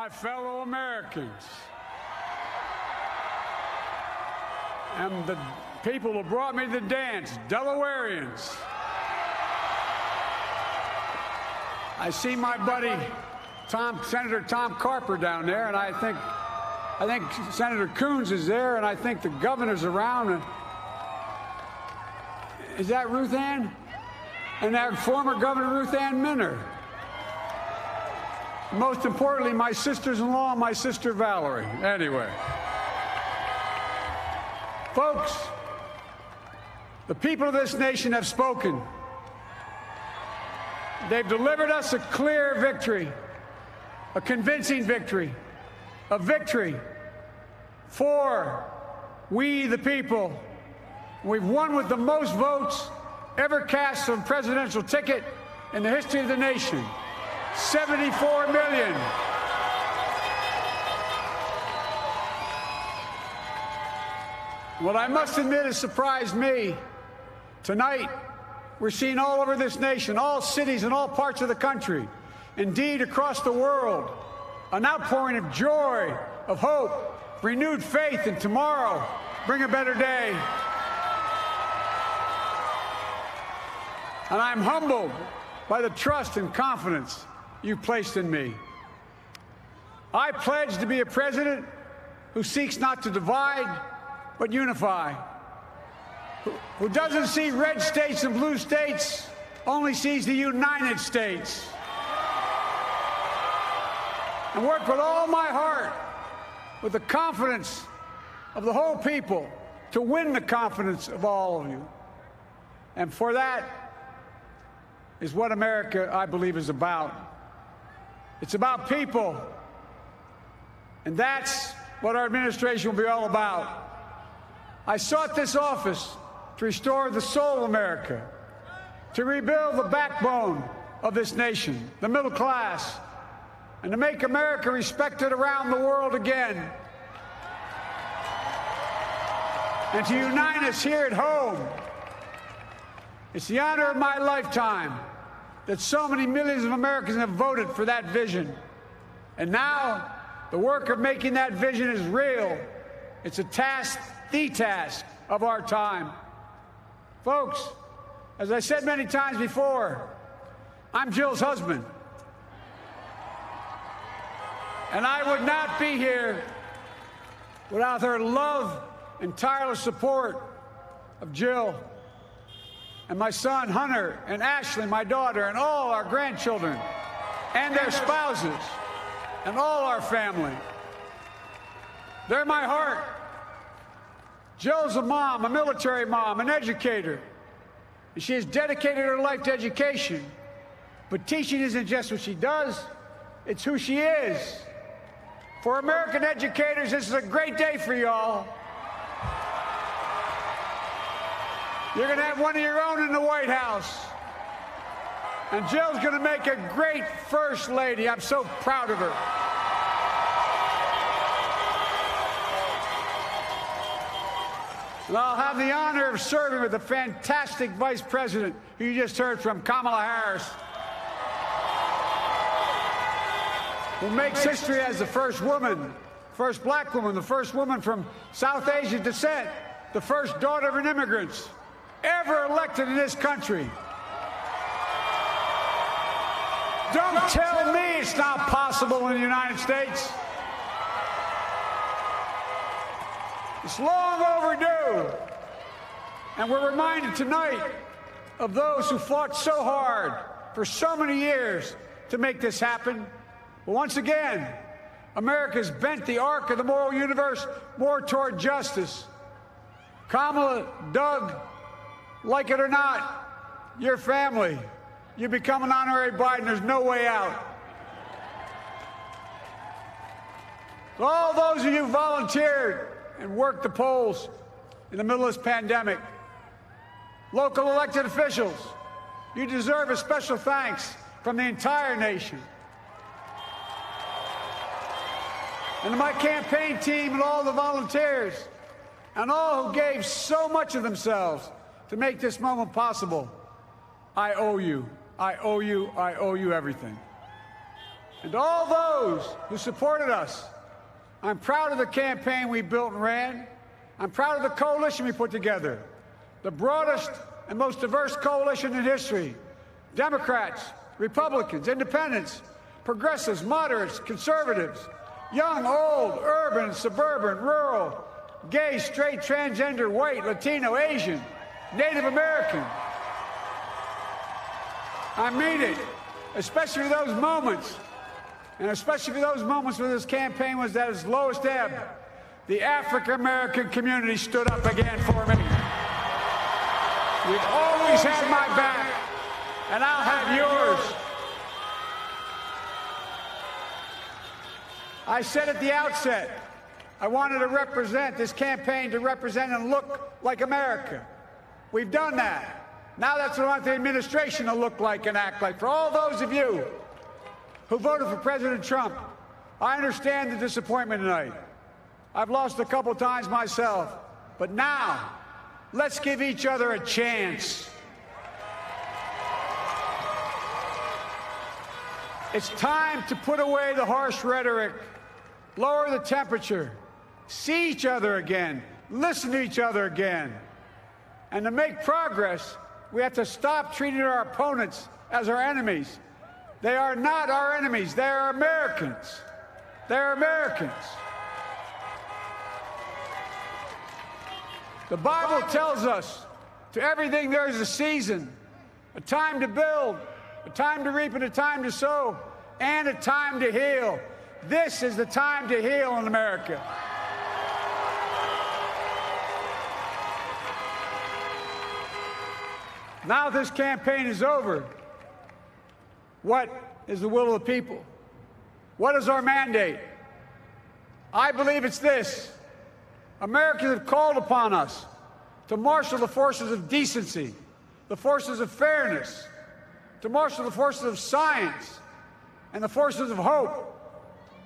my fellow Americans, and the people who brought me to the dance, Delawareans. I see my buddy Senator Tom Carper down there, and I think Senator Coons is there, and I think the governor's around. Is that Ruth Ann? And that former Governor Ruth Ann Minner. Most importantly, my sisters-in-law and my sister Valerie. Anyway. Folks, the people of this nation have spoken. They've delivered us a clear victory, a convincing victory, a victory for we the people. We've won with the most votes ever cast on a presidential ticket in the history of the nation. 74 million. What I must admit has surprised me. Tonight, we're seeing all over this nation, all cities and all parts of the country, indeed across the world, an outpouring of joy, of hope, renewed faith in tomorrow, bring a better day. And I'm humbled by the trust and confidence you've placed in me. I pledge to be a president who seeks not to divide, but unify, who doesn't see red states and blue states, only sees the United States, and work with all my heart, with the confidence of the whole people, to win the confidence of all of you. And for that is what America, I believe, is about. It's about people, and that's what our administration will be all about. I sought this office to restore the soul of America, to rebuild the backbone of this nation, the middle class, and to make America respected around the world again, and to unite us here at home. It's the honor of my lifetime that so many millions of Americans have voted for that vision. And now, the work of making that vision is real. It's a task, the task of our time. Folks, as I said many times before, I'm Jill's husband. And I would not be here without her love and tireless support of Jill, and my son Hunter, and Ashley, my daughter, and all our grandchildren, and their spouses, and all our family. They're my heart. Jill's a mom, a military mom, an educator. And she has dedicated her life to education. But teaching isn't just what she does, it's who she is. For American educators, this is a great day for y'all. You're going to have one of your own in the White House. And Jill's going to make a great First Lady. I'm so proud of her. And I'll have the honor of serving with the fantastic Vice President who you just heard from, Kamala Harris, who makes history as the first woman, first black woman, the first woman from South Asian descent, the first daughter of an immigrant ever elected in this country. Don't tell me it's not possible in the United States. It's long overdue. And we're reminded tonight of those who fought so hard for so many years to make this happen. But once again, America's bent the arc of the moral universe more toward justice. Kamala, Doug, like it or not, your family, you become an honorary Biden, there's no way out. So all those of you who volunteered and worked the polls in the middle of this pandemic, local elected officials, you deserve a special thanks from the entire nation. And to my campaign team and all the volunteers, and all who gave so much of themselves to make this moment possible, I owe you. I owe you. I owe you everything. And to all those who supported us, I'm proud of the campaign we built and ran. I'm proud of the coalition we put together, the broadest and most diverse coalition in history. Democrats, Republicans, independents, progressives, moderates, conservatives, young, old, urban, suburban, rural, gay, straight, transgender, white, Latino, Asian, Native American. I mean it, especially for those moments, and especially for those moments when this campaign was at its lowest ebb. The African-American community stood up again for me. You've always had my back, and I'll have yours. I said at the outset, I wanted to represent this campaign to represent and look like America. We've done that. Now that's what I want the administration to look like and act like. For all those of you who voted for President Trump, I understand the disappointment tonight. I've lost a couple times myself, but now let's give each other a chance. It's time to put away the harsh rhetoric, lower the temperature, see each other again, listen to each other again. And to make progress, we have to stop treating our opponents as our enemies. They are not our enemies. They are Americans. They're Americans. The Bible tells us, to everything there is a season, a time to build, a time to reap, and a time to sow, and a time to heal. This is the time to heal in America. Now this campaign is over. What is the will of the people? What is our mandate? I believe it's this. Americans have called upon us to marshal the forces of decency, the forces of fairness, to marshal the forces of science and the forces of hope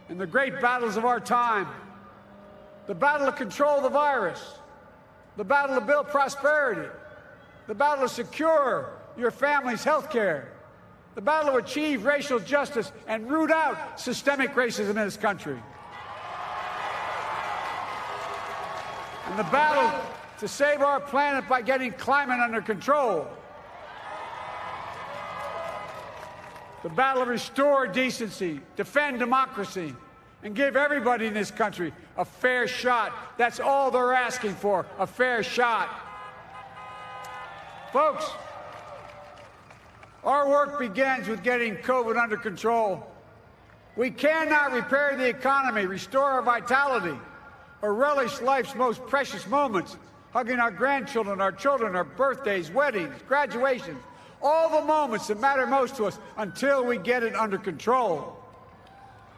in the great battles of our time. The battle to control the virus, the battle to build prosperity, the battle to secure your family's health care, the battle to achieve racial justice and root out systemic racism in this country, and the battle to save our planet by getting climate under control, the battle to restore decency, defend democracy, and give everybody in this country a fair shot. That's all they're asking for, a fair shot. Folks, our work begins with getting COVID under control. We cannot repair the economy, restore our vitality, or relish life's most precious moments, hugging our grandchildren, our children, our birthdays, weddings, graduations, all the moments that matter most to us until we get it under control.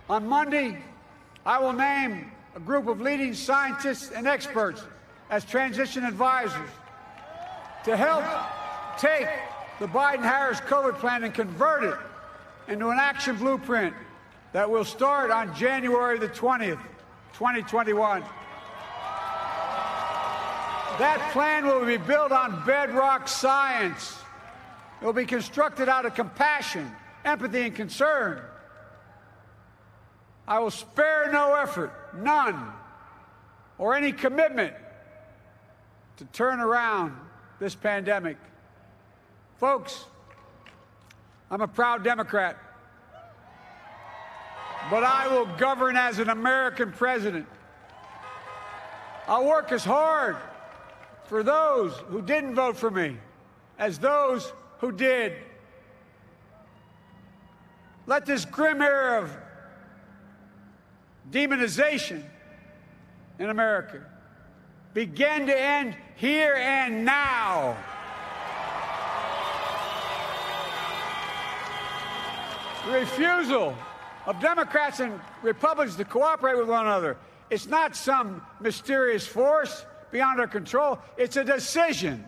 On Monday, I will name a group of leading scientists and experts as transition advisors to help take the Biden-Harris COVID plan and convert it into an action blueprint that will start on January the 20th, 2021. That plan will be built on bedrock science. It will be constructed out of compassion, empathy, and concern. I will spare no effort, none, or any commitment to turn around this pandemic. Folks, I'm a proud Democrat, but I will govern as an American president. I'll work as hard for those who didn't vote for me as those who did. Let this grim era of demonization in America begin to end here and now. The refusal of Democrats and Republicans to cooperate with one another, it's not some mysterious force beyond our control. It's a decision,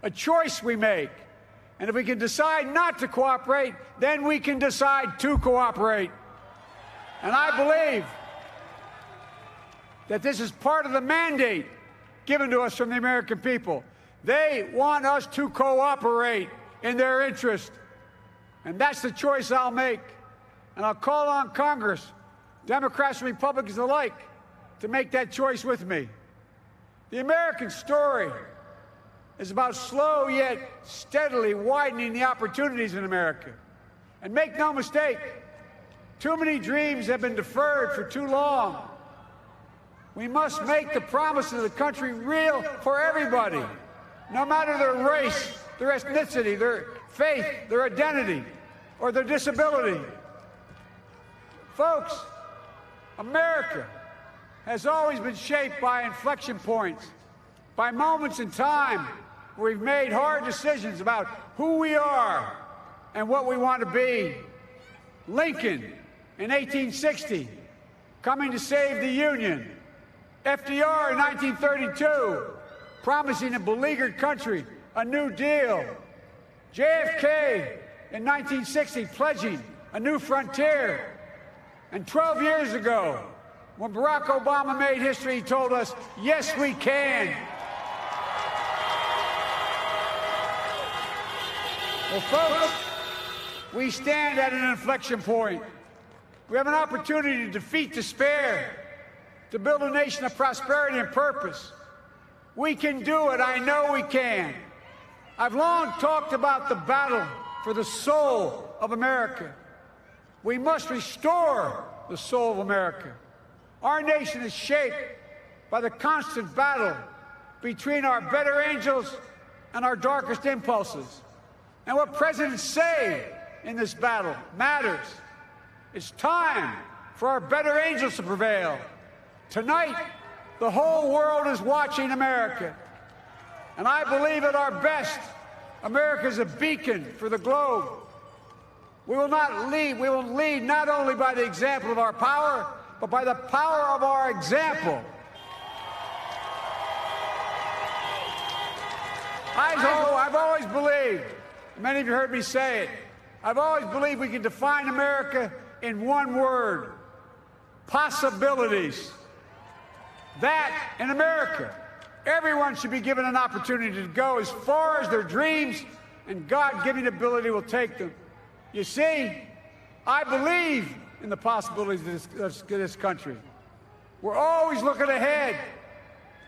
a choice we make. And if we can decide not to cooperate, then we can decide to cooperate. And I believe that this is part of the mandate given to us from the American people. They want us to cooperate in their interest. And that's the choice I'll make. And I'll call on Congress, Democrats and Republicans alike, to make that choice with me. The American story is about slow yet steadily widening the opportunities in America. And make no mistake, too many dreams have been deferred for too long. We must make the promises of the country real for everybody, no matter their race, their ethnicity, their faith, their identity, or their disability. Folks, America has always been shaped by inflection points, by moments in time where we've made hard decisions about who we are and what we want to be. Lincoln in 1860, coming to save the Union. FDR in 1932, promising a beleaguered country a new deal. JFK in 1960, pledging a new frontier. And 12 years ago, when Barack Obama made history, he told us, yes, we can. Well, folks, we stand at an inflection point. We have an opportunity to defeat despair, to build a nation of prosperity and purpose. We can do it. I know we can. I've long talked about the battle for the soul of America. We must restore the soul of America. Our nation is shaped by the constant battle between our better angels and our darkest impulses. And what presidents say in this battle matters. It's time for our better angels to prevail. Tonight, the whole world is watching America. And I believe at our best, America is a beacon for the globe. We will lead not only by the example of our power, but by the power of our example. I've always believed, many of you heard me say it, I've always believed we can define America in one word: possibilities. That, in America, everyone should be given an opportunity to go as far as their dreams and God-given ability will take them. You see, I believe in the possibilities of this country. We're always looking ahead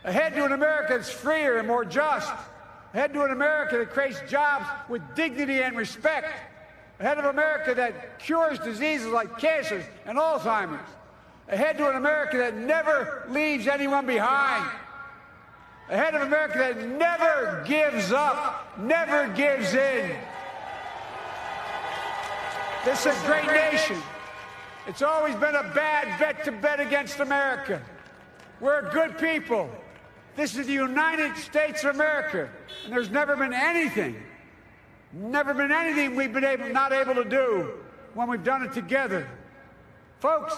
to an America that's freer and more just, ahead to an America that creates jobs with dignity and respect, ahead of America that cures diseases like cancer and Alzheimer's, ahead to an America that never leaves anyone behind, ahead of America that never gives up, never gives in. This is a great nation. It's always been a bad bet to bet against America. We're a good people. This is the United States of America, and there's never been anything we've been not able to do when we've done it together. Folks,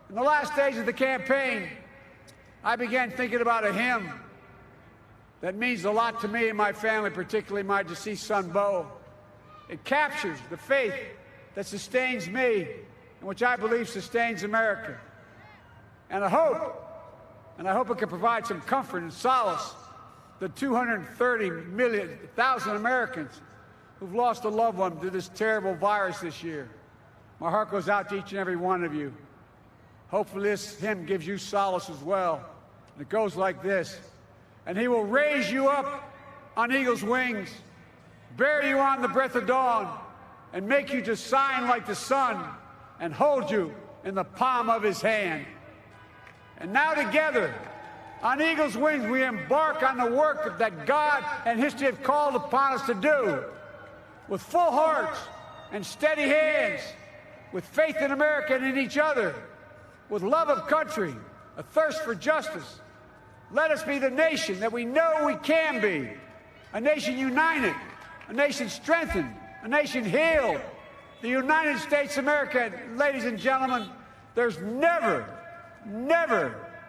in the last days of the campaign, I began thinking about a hymn that means a lot to me and my family, particularly my deceased son, Bo. It captures the faith that sustains me and which I believe sustains America. And I hope it can provide some comfort and solace to 230,000 Americans who've lost a loved one to this terrible virus this year. My heart goes out to each and every one of you. Hopefully this hymn gives you solace as well. And it goes like this: and he will raise you up on eagle's wings, bear you on the breath of dawn, and make you to shine like the sun, and hold you in the palm of his hand. And now together, on eagle's wings, we embark on the work that God and history have called upon us to do, with full hearts and steady hands, with faith in America and in each other, with love of country, a thirst for justice. Let us be the nation that we know we can be, a nation united, a nation strengthened, a nation healed. The United States of America, ladies and gentlemen, there's never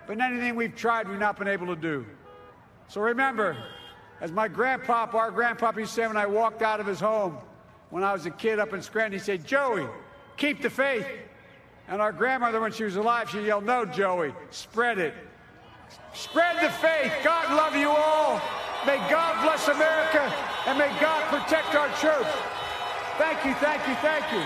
been anything we've tried we've not been able to do. So remember, as our grandpapa used to say when I walked out of his home when I was a kid up in Scranton, he said, "Joey, keep the faith." And our grandmother, when she was alive, she yelled, "No, Joey, spread it. Spread the faith. God love you all. May God bless America, and may God protect our troops." Thank you, thank you, thank you.